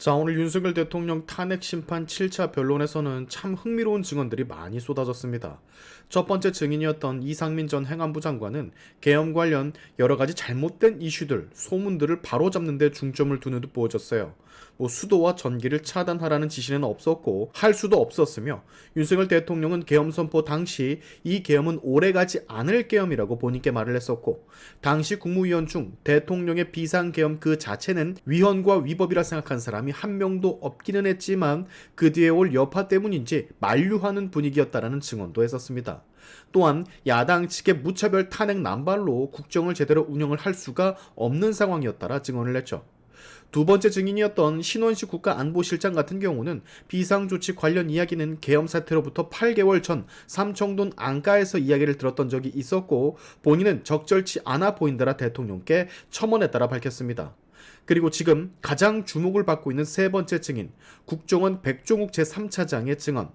자, 오늘 윤석열 대통령 탄핵 심판 7차 변론에서는 참 흥미로운 증언들이 많이 쏟아졌습니다. 첫 번째 증인이었던 이상민 전 행안부 장관은 계엄 관련 여러 가지 잘못된 이슈들, 소문들을 바로잡는 데 중점을 두는 듯 보여졌어요. 수도와 전기를 차단하라는 지시는 없었고 할 수도 없었으며 윤석열 대통령은 계엄 선포 당시 이 계엄은 오래가지 않을 계엄이라고 본인께 말을 했었고, 당시 국무위원 중 대통령의 비상계엄 그 자체는 위헌과 위법이라 생각한 사람이 한 명도 없기는 했지만 그 뒤에 올 여파 때문인지 만류하는 분위기였다라는 증언도 했었습니다. 또한 야당 측의 무차별 탄핵 남발로 국정을 제대로 운영을 할 수가 없는 상황이었다라 증언을 했죠. 두 번째 증인이었던 신원식 국가안보실장 같은 경우는 비상조치 관련 이야기는 계엄 사태로부터 8개월 전 삼청동 안가에서 이야기를 들었던 적이 있었고 본인은 적절치 않아 보인다라 대통령께 첨언했다라 밝혔습니다. 그리고 지금 가장 주목을 받고 있는 세 번째 증인, 국정원 백종욱 제3차장의 증언.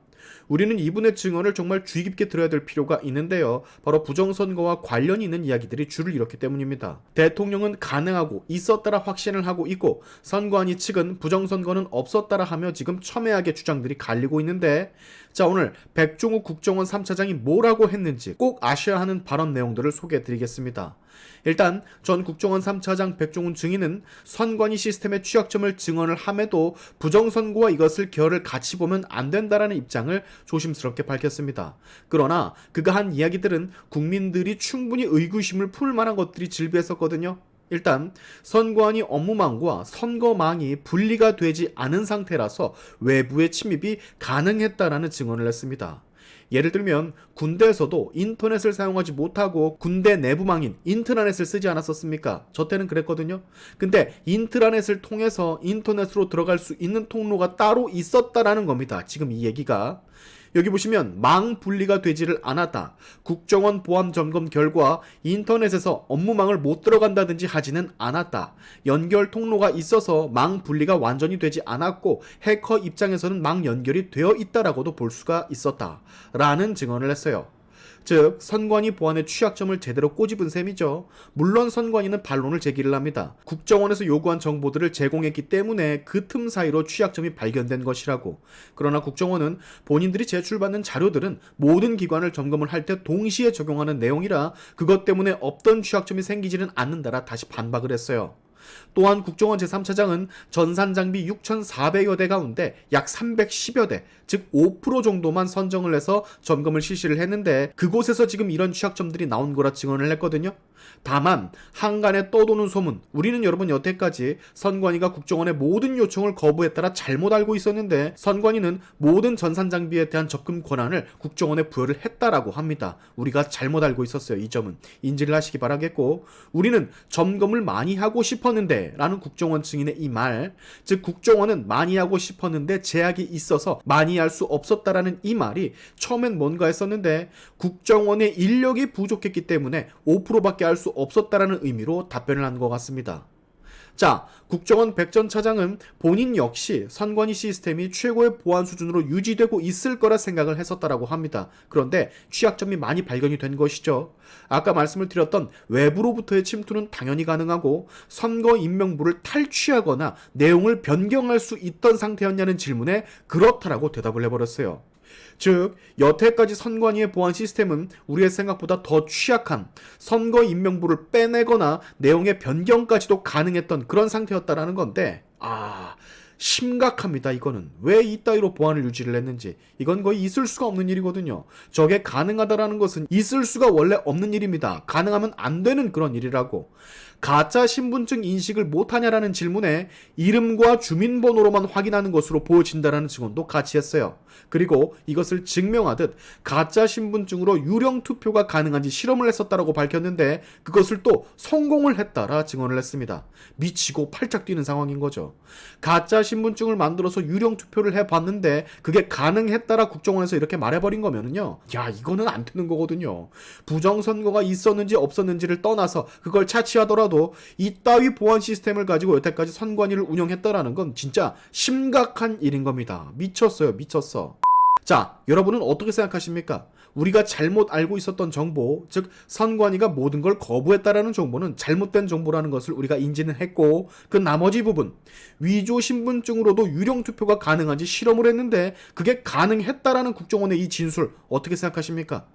우리는 이분의 증언을 정말 주의 깊게 들어야 될 필요가 있는데요. 바로 부정선거와 관련이 있는 이야기들이 줄을 이뤘기 때문입니다. 대통령은 가능하고 있었다라 확신을 하고 있고 선관위 측은 부정선거는 없었다라 하며 지금 첨예하게 주장들이 갈리고 있는데, 자, 오늘 백종욱 국정원 3차장이 뭐라고 했는지 꼭 아셔야 하는 발언 내용들을 소개해 드리겠습니다. 일단 전 국정원 3차장 백종훈 증인은 선관위 시스템의 취약점을 증언을 함에도 부정선거와 이것을 결을 같이 보면 안 된다라는 입장을 조심스럽게 밝혔습니다. 그러나 그가 한 이야기들은 국민들이 충분히 의구심을 품을 만한 것들이 질비했었거든요. 일단 선관위 업무망과 선거망이 분리가 되지 않은 상태라서 외부의 침입이 가능했다라는 증언을 했습니다. 예를 들면 군대에서도 인터넷을 사용하지 못하고 군대 내부망인 인트라넷을 쓰지 않았었습니까? 저 때는 그랬거든요. 근데 인트라넷을 통해서 인터넷으로 들어갈 수 있는 통로가 따로 있었다라는 겁니다. 지금 이 얘기가. 여기 보시면 망 분리가 되지를 않았다. 국정원 보안 점검 결과 인터넷에서 업무망을 못 들어간다든지 하지는 않았다. 연결 통로가 있어서 망 분리가 완전히 되지 않았고 해커 입장에서는 망 연결이 되어 있다라고도 볼 수가 있었다. 라는 증언을 했어요. 즉 선관위 보안의 취약점을 제대로 꼬집은 셈이죠. 물론 선관위는 반론을 제기를 합니다. 국정원에서 요구한 정보들을 제공했기 때문에 그 틈 사이로 취약점이 발견된 것이라고. 그러나 국정원은 본인들이 제출받는 자료들은 모든 기관을 점검을 할 때 동시에 적용하는 내용이라 그것 때문에 없던 취약점이 생기지는 않는다라 다시 반박을 했어요. 또한 국정원 제3차장은 전산 장비 6,400여 대 가운데 약 310여 대, 즉 5% 정도만 선정을 해서 점검을 실시를 했는데 그곳에서 지금 이런 취약점들이 나온 거라 증언을 했거든요. 다만 한간에 떠도는 소문, 우리는 여러분 여태까지 선관위가 국정원의 모든 요청을 거부했다라 잘못 알고 있었는데 선관위는 모든 전산 장비에 대한 접근 권한을 국정원에 부여를 했다라고 합니다. 우리가 잘못 알고 있었어요. 이 점은 인지를 하시기 바라겠고, 우리는 점검을 많이 하고 싶었는데 라는 국정원 증인의 이 말, 즉 국정원은 많이 하고 싶었는데 제약이 있어서 많이 할 수 없었다라는 이 말이 처음엔 뭔가 했었는데 국정원의 인력이 부족했기 때문에 5%밖에 할 수 없었다라는 의미로 답변을 한 것 같습니다. 자, 국정원 백 전 차장은 본인 역시 선관위 시스템이 최고의 보안 수준으로 유지되고 있을 거라 생각을 했었다라고 합니다. 그런데 취약점이 많이 발견이 된 것이죠. 아까 말씀을 드렸던 외부로부터의 침투는 당연히 가능하고 선거 임명부를 탈취하거나 내용을 변경할 수 있던 상태였냐는 질문에 그렇다라고 대답을 해버렸어요. 즉 여태까지 선관위의 보안 시스템은 우리의 생각보다 더 취약한 선거 임명부를 빼내거나 내용의 변경까지도 가능했던 그런 상태였다라는 건데, 심각합니다. 이거는 왜 이따위로 보안을 유지를 했는지. 이건 거의 있을 수가 없는 일이거든요. 저게 가능하다라는 것은 있을 수가 원래 없는 일입니다. 가능하면 안 되는 그런 일이라고. 가짜 신분증 인식을 못하냐라는 질문에 이름과 주민번호로만 확인하는 것으로 보여진다라는 증언도 같이 했어요. 그리고 이것을 증명하듯 가짜 신분증으로 유령 투표가 가능한지 실험을 했었다라고 밝혔는데 그것을 또 성공을 했다라 증언을 했습니다. 미치고 팔짝 뛰는 상황인 거죠. 가짜 신분증을 만들어서 유령 투표를 해봤는데 그게 가능했다라 국정원에서 이렇게 말해버린 거면은요, 야, 이거는 안 되는 거거든요. 부정선거가 있었는지 없었는지를 떠나서 그걸 차치하더라도 이따위 보안 시스템을 가지고 여태까지 선관위를 운영했다라는 건 진짜 심각한 일인 겁니다. 미쳤어요. 미쳤어. 자, 여러분은 어떻게 생각하십니까? 우리가 잘못 알고 있었던 정보, 즉 선관위가 모든 걸 거부했다라는 정보는 잘못된 정보라는 것을 우리가 인지는 했고, 그 나머지 부분, 위조 신분증으로도 유령 투표가 가능한지 실험을 했는데 그게 가능했다라는 국정원의 이 진술 어떻게 생각하십니까?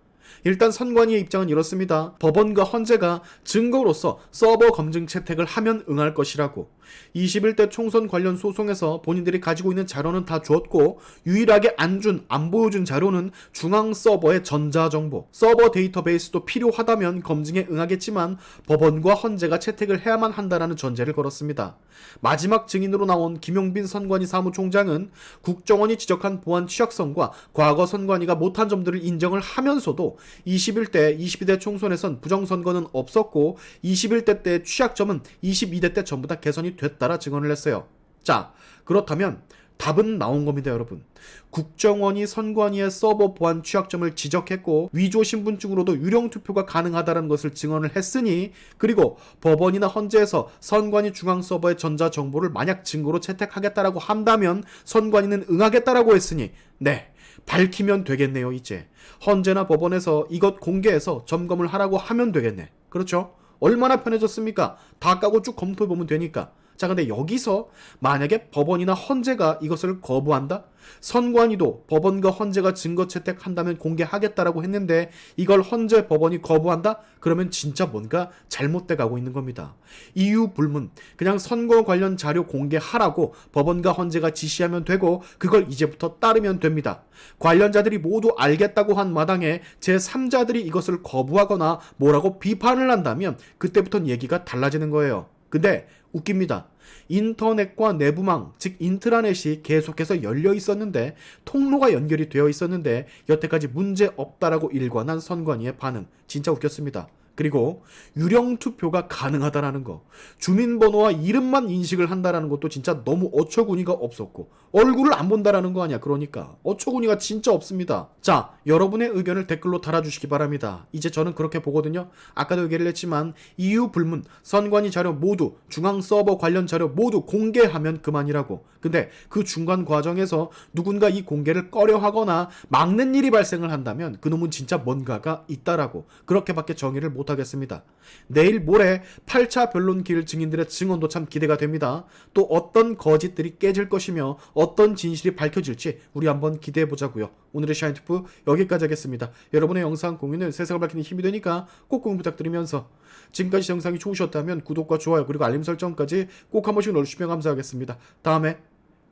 일단 선관위의 입장은 이렇습니다. 법원과 헌재가 증거로서 서버 검증 채택을 하면 응할 것이라고. 21대 총선 관련 소송에서 본인들이 가지고 있는 자료는 다 주었고 유일하게 안 보여준 자료는 중앙 서버의 전자정보, 서버 데이터베이스도 필요하다면 검증에 응하겠지만 법원과 헌재가 채택을 해야만 한다라는 전제를 걸었습니다. 마지막 증인으로 나온 김용빈 선관위 사무총장은 국정원이 지적한 보안 취약성과 과거 선관위가 못한 점들을 인정을 하면서도 21대, 22대 총선에선 부정선거는 없었고 21대 때의 취약점은 22대 때 전부 다 개선이 됐다라 증언을 했어요. 자, 그렇다면 답은 나온 겁니다, 여러분. 국정원이 선관위의 서버 보안 취약점을 지적했고 위조 신분증으로도 유령 투표가 가능하다는 것을 증언을 했으니, 그리고 법원이나 헌재에서 선관위 중앙 서버의 전자 정보를 만약 증거로 채택하겠다라고 한다면 선관위는 응하겠다라고 했으니, 네, 밝히면 되겠네요. 이제 헌재나 법원에서 이것 공개해서 점검을 하라고 하면 되겠네. 그렇죠? 얼마나 편해졌습니까? 다 까고 쭉 검토해보면 되니까. 자, 근데 여기서 만약에 법원이나 헌재가 이것을 거부한다? 선관위도 법원과 헌재가 증거 채택한다면 공개하겠다라고 했는데 이걸 헌재, 법원이 거부한다? 그러면 진짜 뭔가 잘못돼 가고 있는 겁니다. 이유 불문. 그냥 선거 관련 자료 공개하라고 법원과 헌재가 지시하면 되고 그걸 이제부터 따르면 됩니다. 관련자들이 모두 알겠다고 한 마당에 제3자들이 이것을 거부하거나 뭐라고 비판을 한다면 그때부터는 얘기가 달라지는 거예요. 근데 웃깁니다. 인터넷과 내부망, 즉 인트라넷이 계속해서 열려 있었는데, 통로가 연결이 되어 있었는데 여태까지 문제 없다라고 일관한 선관위의 반응, 진짜 웃겼습니다. 그리고 유령 투표가 가능하다라는 거, 주민번호와 이름만 인식을 한다라는 것도 진짜 너무 어처구니가 없었고, 얼굴을 안 본다라는 거 아니야. 그러니까 어처구니가 진짜 없습니다. 자, 여러분의 의견을 댓글로 달아주시기 바랍니다. 이제 저는 그렇게 보거든요. 아까도 얘기를 했지만 이유 불문, 선관위 자료 모두, 중앙 서버 관련 자료 모두 공개하면 그만이라고. 근데 그 중간 과정에서 누군가 이 공개를 꺼려하거나 막는 일이 발생을 한다면 그놈은 진짜 뭔가가 있다라고. 그렇게밖에 정의를 못하겠습니다. 내일 모레 8차 변론 기일 증인들의 증언도 참 기대가 됩니다. 또 어떤 거짓들이 깨질 것이며 어떤 진실이 밝혀질지 우리 한번 기대해 보자고요. 오늘의 샤인투프 여기까지 하겠습니다. 여러분의 영상 공유는 세상을 밝히는 힘이 되니까 꼭 공유 부탁드리면서, 지금까지 영상이 좋으셨다면 구독과 좋아요 그리고 알림 설정까지 꼭 한 번씩 눌러주시면 감사하겠습니다. 다음에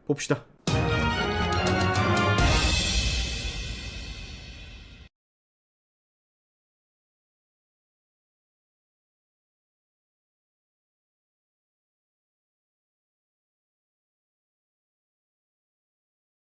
봅시다.